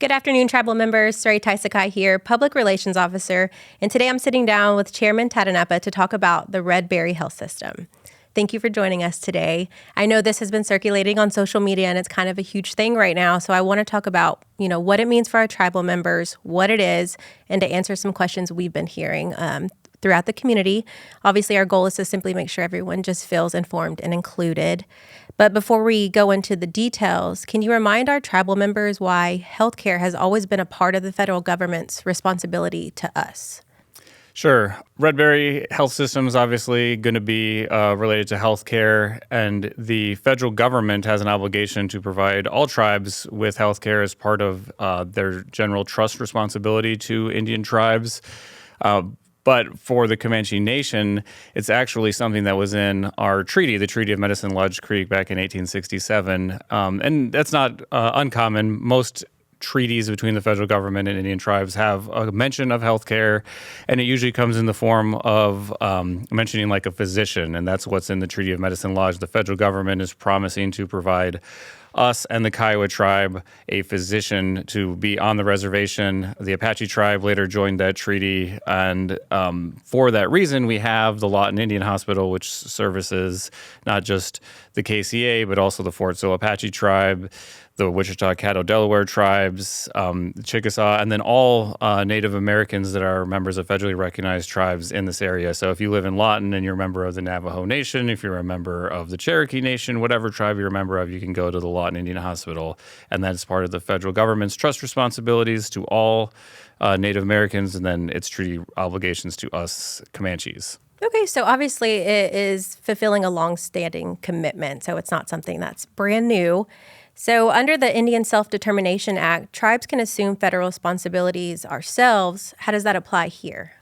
Good afternoon, tribal members. Sari Taisakai here, Public Relations Officer, and today I'm sitting down with Chairman Tahdooahnippah to talk about the Red Berry Health System. Thank you for joining us today. I know this has been circulating on social media and it's kind of a huge thing right now, so I want to talk about, what it means for our tribal members, what it is, and to answer some questions we've been hearing throughout the community. Obviously, our goal is to simply make sure everyone just feels informed and included. But before we go into the details, can you remind our tribal members why healthcare has always been a part of the federal government's responsibility to us? Sure. Red Berry Health System is obviously going to be related to healthcare, and the federal government has an obligation to provide all tribes with healthcare as part of their general trust responsibility to Indian tribes. But for the Comanche Nation, it's actually something that was in our treaty, the Treaty of Medicine Lodge Creek back in 1867. And that's not uncommon. Most treaties between the federal government and Indian tribes have a mention of healthcare, and it usually comes in the form of mentioning like a physician, and that's what's in the Treaty of Medicine Lodge. The federal government is promising to provide us and the Kiowa tribe a physician to be on the reservation. The Apache tribe later joined that treaty, and for that reason, we have the Lawton Indian Hospital, which services not just the KCA, but also the Fort Sill Apache tribe, the Wichita Caddo Delaware tribes, the Chickasaw, and then all Native Americans that are members of federally recognized tribes in this area. So if you live in Lawton and you're a member of the Navajo Nation, if you're a member of the Cherokee Nation, whatever tribe you're a member of, you can go to the Lawton Indian Hospital. And that's part of the federal government's trust responsibilities to all Native Americans, and then its treaty obligations to us Comanches. Okay, so obviously it is fulfilling a long-standing commitment, so it's not something that's brand new. So under the Indian Self-Determination Act, tribes can assume federal responsibilities ourselves. How does that apply here?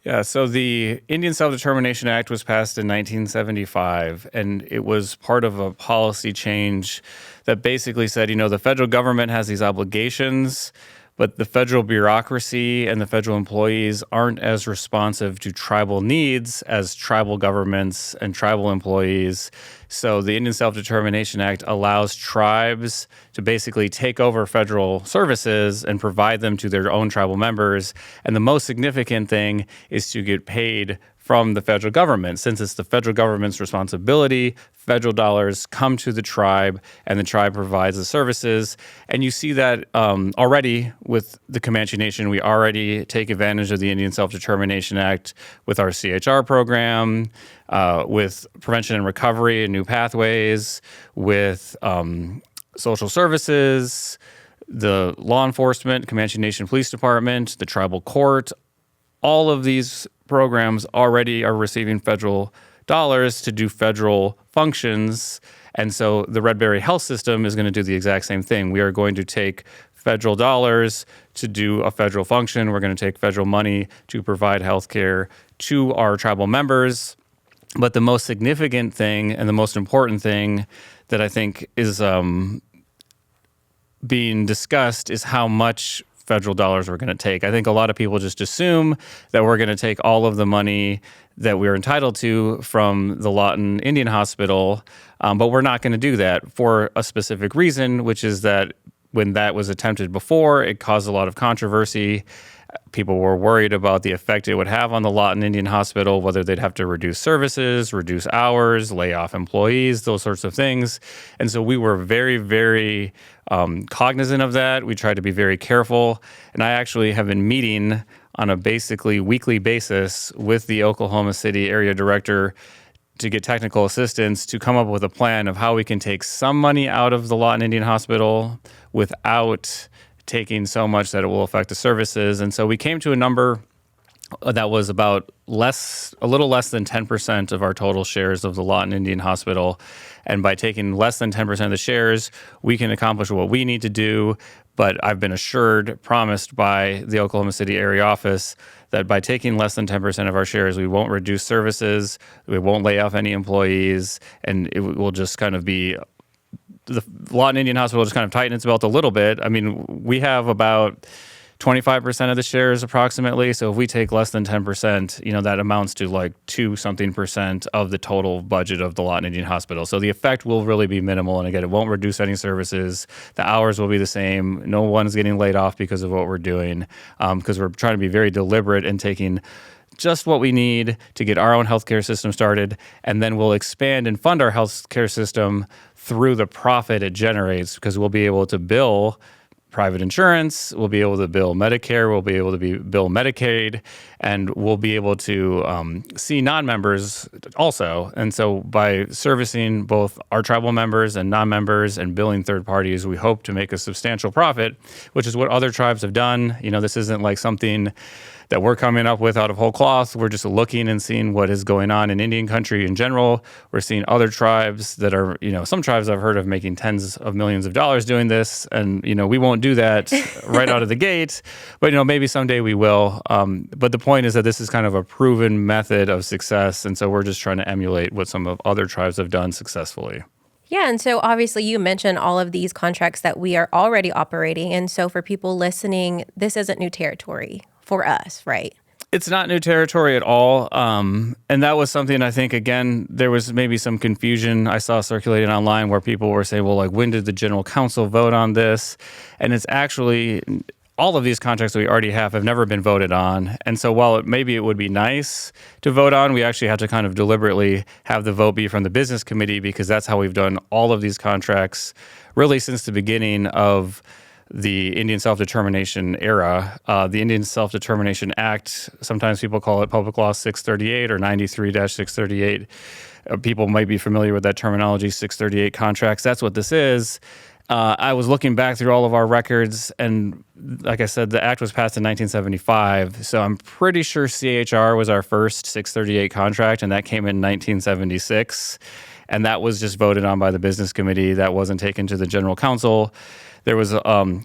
Yeah, so the Indian Self-Determination Act was passed in 1975, and it was part of a policy change that basically said, the federal government has these obligations, but the federal bureaucracy and the federal employees aren't as responsive to tribal needs as tribal governments and tribal employees. So the Indian Self-Determination Act allows tribes to basically take over federal services and provide them to their own tribal members. And the most significant thing is to get paid from the federal government. Since it's the federal government's responsibility, federal dollars come to the tribe, and the tribe provides the services. And you see that already with the Comanche Nation. We already take advantage of the Indian Self-Determination Act with our CHR program, with prevention and recovery and new pathways, with social services, the law enforcement, Comanche Nation Police Department, the tribal court. All of these programs already are receiving federal dollars to do federal functions. And so the Red Berry Health System is going to do the exact same thing. We are going to take federal dollars to do a federal function. We're going to take federal money to provide health care to our tribal members. But the most significant thing and the most important thing that I think is being discussed is how much federal dollars we're going to take. I think a lot of people just assume that we're going to take all of the money that we're entitled to from the Lawton Indian Hospital, but we're not going to do that for a specific reason, which is that when that was attempted before, it caused a lot of controversy. People were worried about the effect it would have on the Lawton Indian Hospital, whether they'd have to reduce services, reduce hours, lay off employees, those sorts of things. And so we were very, very cognizant of that. We tried to be very careful. And I actually have been meeting on a basically weekly basis with the Oklahoma City area director to get technical assistance to come up with a plan of how we can take some money out of the Lawton Indian Hospital without taking so much that it will affect the services. And so we came to a number that was about a little less than 10% of our total shares of the Lawton Indian Hospital. And by taking less than 10% of the shares, we can accomplish what we need to do. But I've been promised by the Oklahoma City area office that by taking less than 10% of our shares, we won't reduce services, we won't lay off any employees, and it will just kind of be the Lawton Indian Hospital just kind of tighten its belt a little bit. I mean, we have about 25% of the shares approximately. So if we take less than 10%, that amounts to like 2-something% of the total budget of the Lawton Indian Hospital. So the effect will really be minimal. And again, it won't reduce any services. The hours will be the same. No one's getting laid off because of what we're doing, because we're trying to be very deliberate in taking just what we need to get our own healthcare system started, and then we'll expand and fund our healthcare system through the profit it generates, because we'll be able to bill private insurance, we'll be able to bill Medicare, we'll be able to bill Medicaid, and we'll be able to see non-members also. And so by servicing both our tribal members and non-members and billing third parties, we hope to make a substantial profit, which is what other tribes have done. This isn't like something that we're coming up with out of whole cloth. We're just looking and seeing what is going on in Indian country in general. We're seeing other tribes that are, some tribes I've heard of making tens of millions of dollars doing this. And, we won't do that right out of the gate, but, maybe someday we will. But the point is that this is kind of a proven method of success. And so we're just trying to emulate what some of other tribes have done successfully. Yeah, and so obviously you mentioned all of these contracts that we are already operating. And so for people listening, this isn't new territory for us, right? It's not new territory at all. And that was something I think, again, there was maybe some confusion I saw circulating online where people were saying, well, like, when did the General Council vote on this? And it's actually, all of these contracts we already have never been voted on. And so while maybe it would be nice to vote on, we actually have to kind of deliberately have the vote be from the business committee, because that's how we've done all of these contracts really since the beginning of the Indian Self-Determination era. The Indian Self-Determination Act, sometimes people call it Public Law 638 or 93-638. People might be familiar with that terminology, 638 contracts. That's what this is. I was looking back through all of our records, and like I said, the act was passed in 1975. So I'm pretty sure CHR was our first 638 contract, and that came in 1976. And that was just voted on by the business committee. That wasn't taken to the general council. There was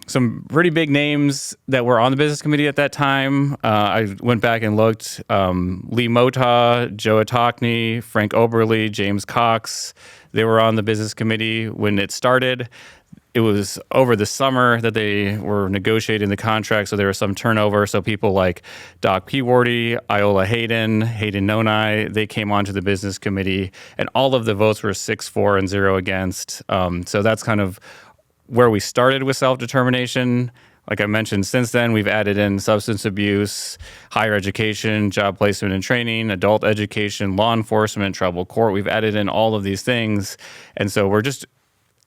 some pretty big names that were on the business committee at that time. I went back and looked. Lee Mota, Joe Atokney, Frank Oberle, James Cox. They were on the business committee when it started. It was over the summer that they were negotiating the contract, so there was some turnover. So people like Doc Pewardy, Iola Hayden, Hayden Nonai, they came onto the business committee, and all of the votes were 6-4 and 0 against. So that's kind of where we started with self-determination. Like I mentioned, since then, we've added in substance abuse, higher education, job placement and training, adult education, law enforcement, tribal court. We've added in all of these things. And so we're just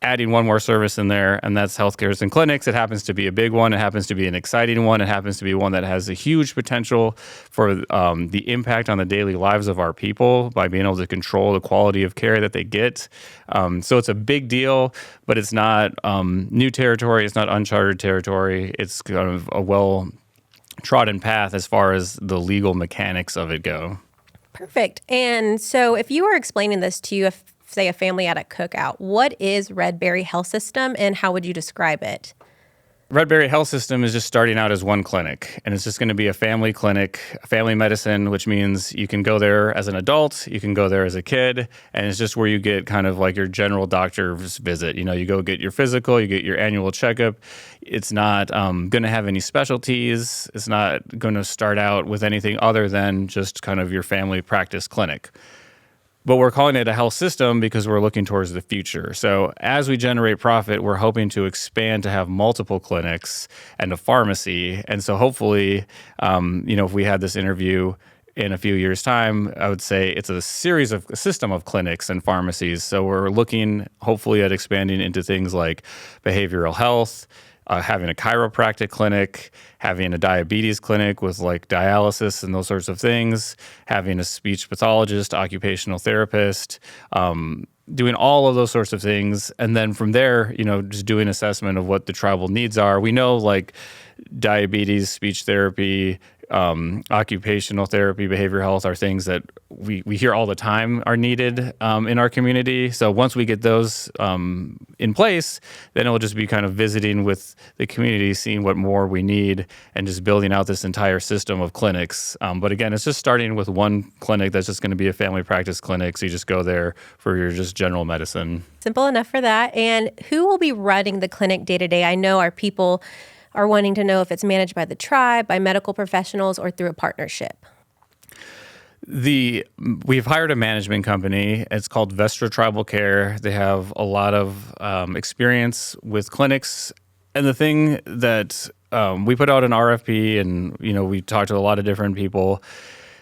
adding one more service in there, and that's healthcares and clinics. It happens to be a big one. It happens to be an exciting one. It happens to be one that has a huge potential for the impact on the daily lives of our people by being able to control the quality of care that they get. So it's a big deal, but it's not new territory. It's not uncharted territory. It's kind of a well-trodden path as far as the legal mechanics of it go. Perfect. And so if you were explaining this to say a family at a cookout, what is Red Berry Health System and how would you describe it? Red Berry Health System is just starting out as one clinic, and it's just going to be a family clinic, family medicine, which means you can go there as an adult, you can go there as a kid, and it's just where you get kind of like your general doctor's visit. You go get your physical, you get your annual checkup. It's not going to have any specialties. It's not going to start out with anything other than just kind of your family practice clinic. But we're calling it a health system because we're looking towards the future. So as we generate profit, we're hoping to expand to have multiple clinics and a pharmacy. And so hopefully, if we had this interview in a few years' time, I would say it's a system of clinics and pharmacies. So we're looking hopefully at expanding into things like behavioral health, having a chiropractic clinic, having a diabetes clinic with like dialysis and those sorts of things, having a speech pathologist, occupational therapist, doing all of those sorts of things. And then from there, just doing assessment of what the tribal needs are. We know like diabetes, speech therapy, occupational therapy, behavioral health are things that we hear all the time are needed in our community. So once we get those in place, then it'll just be kind of visiting with the community, seeing what more we need, and just building out this entire system of clinics. But again, it's just starting with one clinic that's just going to be a family practice clinic. So you just go there for your just general medicine. Simple enough for that. And who will be running the clinic day to day? I know our people are wanting to know if it's managed by the tribe, by medical professionals, or through a partnership. We've hired a management company. It's called Vestra Tribal Care. They have a lot of experience with clinics. And the thing that we put out an RFP, and we talked to a lot of different people,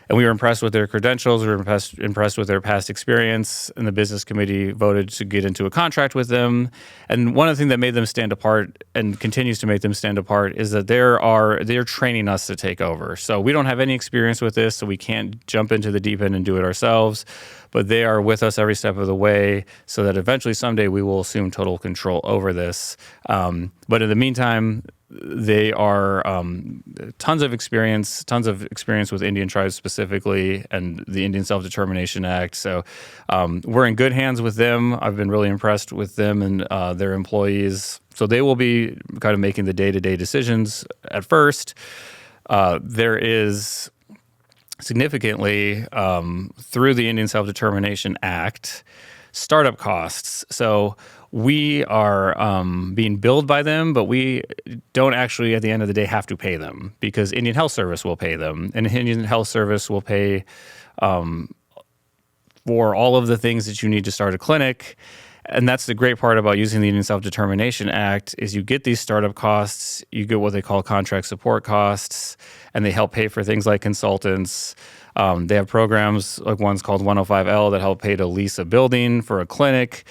and we were impressed with their credentials. We were impressed with their past experience, and the business committee voted to get into a contract with them. And one of the things that made them stand apart and continues to make them stand apart is that they're training us to take over. So we don't have any experience with this, so we can't jump into the deep end and do it ourselves. But they are with us every step of the way so that eventually someday we will assume total control over this. But in the meantime, they are tons of experience with Indian tribes specifically and the Indian Self-Determination Act. So we're in good hands with them. I've been really impressed with them and their employees. So they will be kind of making the day-to-day decisions at first. There is significantly, through the Indian Self-Determination Act, startup costs. So we are being billed by them, but we don't actually, at the end of the day, have to pay them because Indian Health Service will pay them. And Indian Health Service will pay for all of the things that you need to start a clinic. And that's the great part about using the Indian Self-Determination Act is you get these startup costs, you get what they call contract support costs, and they help pay for things like consultants. They have programs like one's called 105L that help pay to lease a building for a clinic.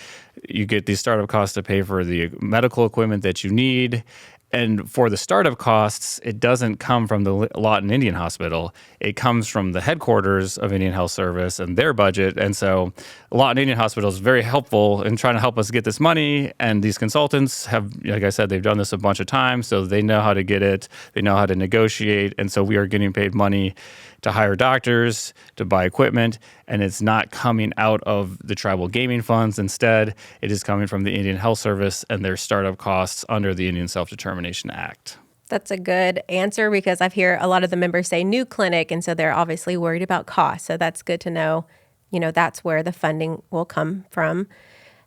You get these startup costs to pay for the medical equipment that you need. And for the startup costs, it doesn't come from the Lawton Indian Hospital. It comes from the headquarters of Indian Health Service and their budget. And so Lawton Indian Hospital is very helpful in trying to help us get this money. And these consultants have, like I said, they've done this a bunch of times. So they know how to get it. They know how to negotiate. And so we are getting paid money to hire doctors, to buy equipment, and it's not coming out of the tribal gaming funds. Instead, it is coming from the Indian Health Service and their startup costs under the Indian Self-Determination Act. That's a good answer because I've heard a lot of the members say new clinic, and so they're obviously worried about cost. So that's good to know, that's where the funding will come from.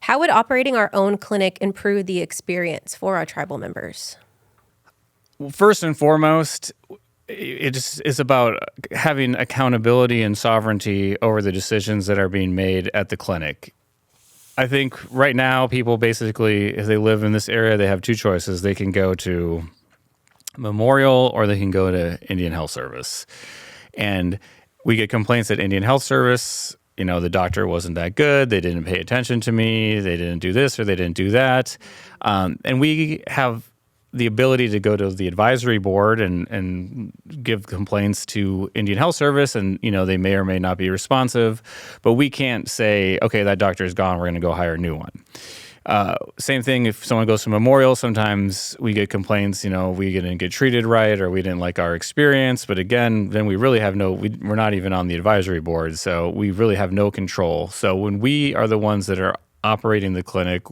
How would operating our own clinic improve the experience for our tribal members? Well, first and foremost, it just is about having accountability and sovereignty over the decisions that are being made at the clinic. I think right now people basically, if they live in this area, they have two choices. They can go to Memorial or they can go to Indian Health Service. And we get complaints at Indian Health Service, the doctor wasn't that good, they didn't pay attention to me, they didn't do this or they didn't do that. And we have the ability to go to the advisory board and give complaints to Indian Health Service, and they may or may not be responsive, but we can't say, okay, that doctor is gone, we're going to go hire a new one. Same thing if someone goes to Memorial, sometimes we get complaints, we didn't get treated right or we didn't like our experience, but again, then we really have we're not even on the advisory board, so we really have no control. So when we are the ones that are operating the clinic,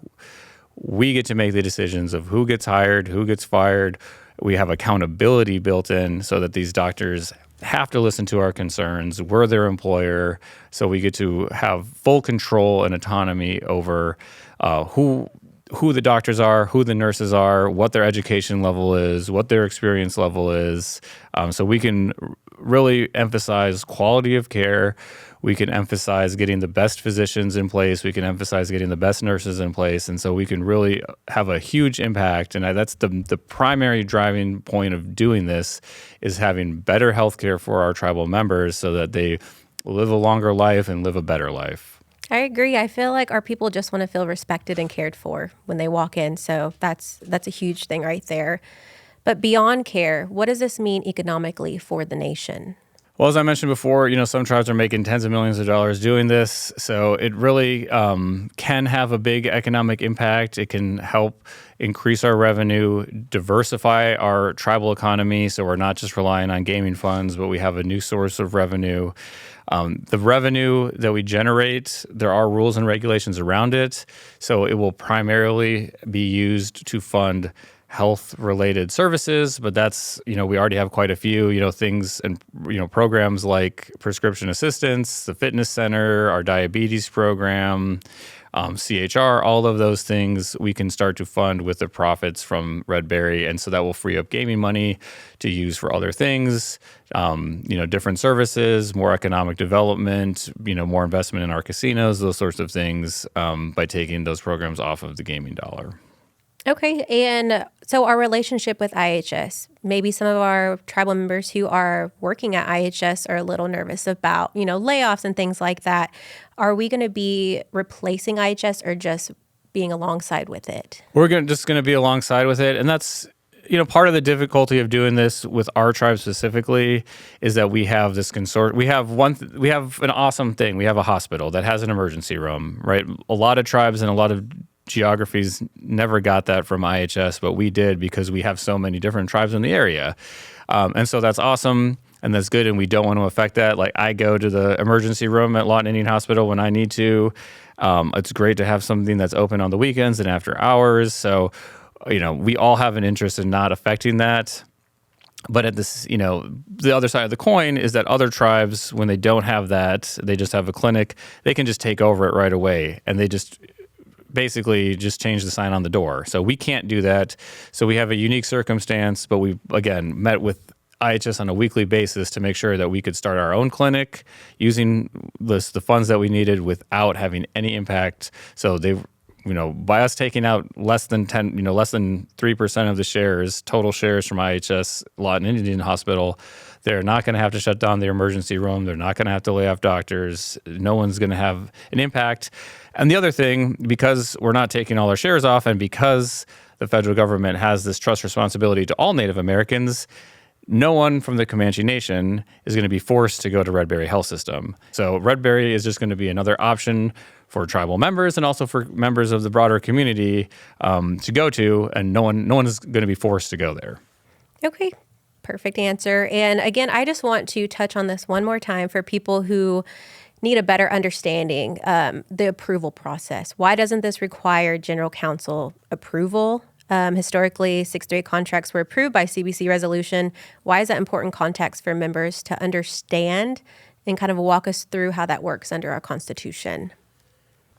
we get to make the decisions of who gets hired, who gets fired. We have accountability built in so that these doctors have to listen to our concerns. We're their employer, so we get to have full control and autonomy over who the doctors are, who the nurses are, what their education level is, what their experience level is. So we can really emphasize quality of care. We can emphasize getting the best physicians in place. We can emphasize getting the best nurses in place. And so we can really have a huge impact. And that's the primary driving point of doing this is having better health care for our tribal members so that they live a longer life and live a better life. I agree. I feel like our people just want to feel respected and cared for when they walk in. So that's a huge thing right there. But beyond care, what does this mean economically for the nation? Well, as I mentioned before, some tribes are making tens of millions of dollars doing this. So it really can have a big economic impact. It can help increase our revenue, diversify our tribal economy. So we're not just relying on gaming funds, but we have a new source of revenue. The revenue that we generate, there are rules and regulations around it. So it will primarily be used to fund health-related services, but that's, we already have quite a few, things and, programs like prescription assistance, the fitness center, our diabetes program, CHR, all of those things we can start to fund with the profits from Red Berry. And so that will free up gaming money to use for other things, different services, more economic development, more investment in our casinos, those sorts of things, by taking those programs off of the gaming dollar. Okay. And so our relationship with IHS, maybe some of our tribal members who are working at IHS are a little nervous about, layoffs and things like that. Are we going to be replacing IHS or just being alongside with it? We're just going to be alongside with it. And that's, part of the difficulty of doing this with our tribe specifically is that we have this consortium. We have an awesome thing. We have a hospital that has an emergency room, right? A lot of tribes and a lot of geographies never got that from IHS, but we did because we have so many different tribes in the area. And so that's awesome and that's good, and we don't want to affect that. Like, I go to the emergency room at Lawton Indian Hospital when I need to. It's great to have something that's open on the weekends and after hours. So, we all have an interest in not affecting that. But at this, the other side of the coin is that other tribes, when they don't have that, they just have a clinic, they can just take over it right away, and they just basically just change the sign on the door. So we can't do that. So we have a unique circumstance, but we, again, met with IHS on a weekly basis to make sure that we could start our own clinic using the funds that we needed without having any impact. So they, by us taking out less than 3% of the shares, total shares from IHS Lawton Indian Hospital, they're not going to have to shut down their emergency room. They're not going to have to lay off doctors. No one's going to have an impact. And the other thing, because we're not taking all our shares off and because the federal government has this trust responsibility to all Native Americans, no one from the Comanche Nation is going to be forced to go to Red Berry Health System. So Red Berry is just going to be another option for tribal members and also for members of the broader community to go to, and no one is going to be forced to go there. Okay. Perfect answer. And again, I just want to touch on this one more time for people who need a better understanding, the approval process. Why doesn't this require general counsel approval? Historically, 638 contracts were approved by CBC resolution. Why is that important context for members to understand, and kind of walk us through how that works under our Constitution?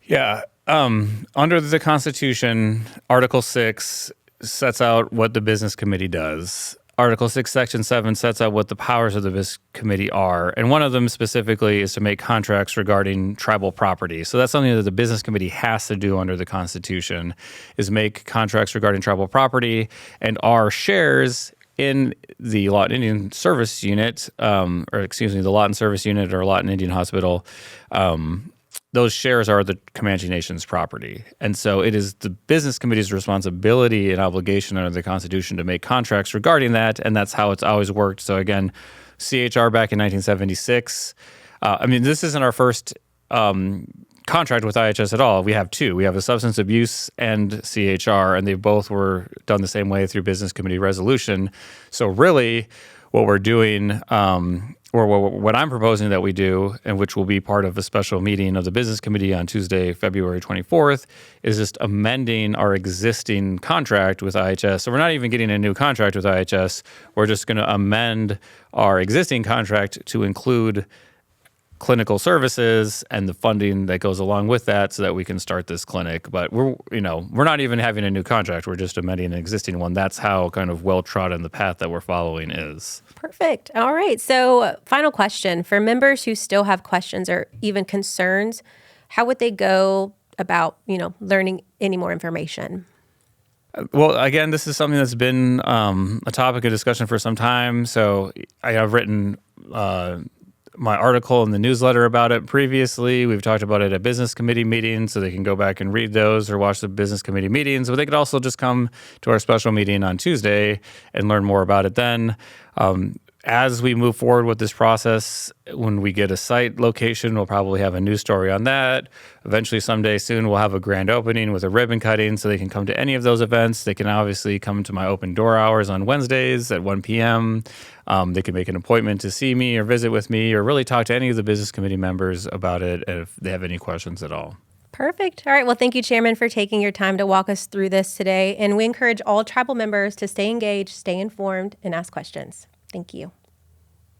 Yeah. Under the Constitution, Article 6 sets out what the business committee does. Article 6, Section 7 sets out what the powers of the business committee are. And one of them specifically is to make contracts regarding tribal property. So that's something that the business committee has to do under the Constitution, is make contracts regarding tribal property. And our shares in the Lawton Indian Service Unit, the Lawton Service Unit or Lawton Indian Hospital, those shares are the Comanche Nation's property. And so it is the business committee's responsibility and obligation under the Constitution to make contracts regarding that, and that's how it's always worked. So again, CHR back in 1976. This isn't our first contract with IHS at all. We have two. We have a substance abuse and CHR, and they both were done the same way through business committee resolution. So really, what we're doing, or what I'm proposing that we do, and which will be part of a special meeting of the business committee on Tuesday, February 24th, is just amending our existing contract with IHS. So we're not even getting a new contract with IHS. We're just going to amend our existing contract to include clinical services and the funding that goes along with that so that we can start this clinic. But we're not even having a new contract. We're just amending an existing one. That's how kind of well trodden the path that we're following is. Perfect. All right. So final question. For members who still have questions or even concerns, how would they go about, learning any more information? Well, again, this is something that's been a topic of discussion for some time. So I have written my article in the newsletter about it previously. We've talked about it at business committee meetings, so they can go back and read those or watch the business committee meetings. But they could also just come to our special meeting on Tuesday and learn more about it then. As we move forward with this process, when we get a site location, we'll probably have a news story on that. Eventually, someday soon, we'll have a grand opening with a ribbon cutting so they can come to any of those events. They can obviously come to my open door hours on Wednesdays at 1 p.m. They can make an appointment to see me or visit with me or really talk to any of the business committee members about it if they have any questions at all. Perfect. All right. Well, thank you, Chairman, for taking your time to walk us through this today. And we encourage all tribal members to stay engaged, stay informed, and ask questions. Thank you.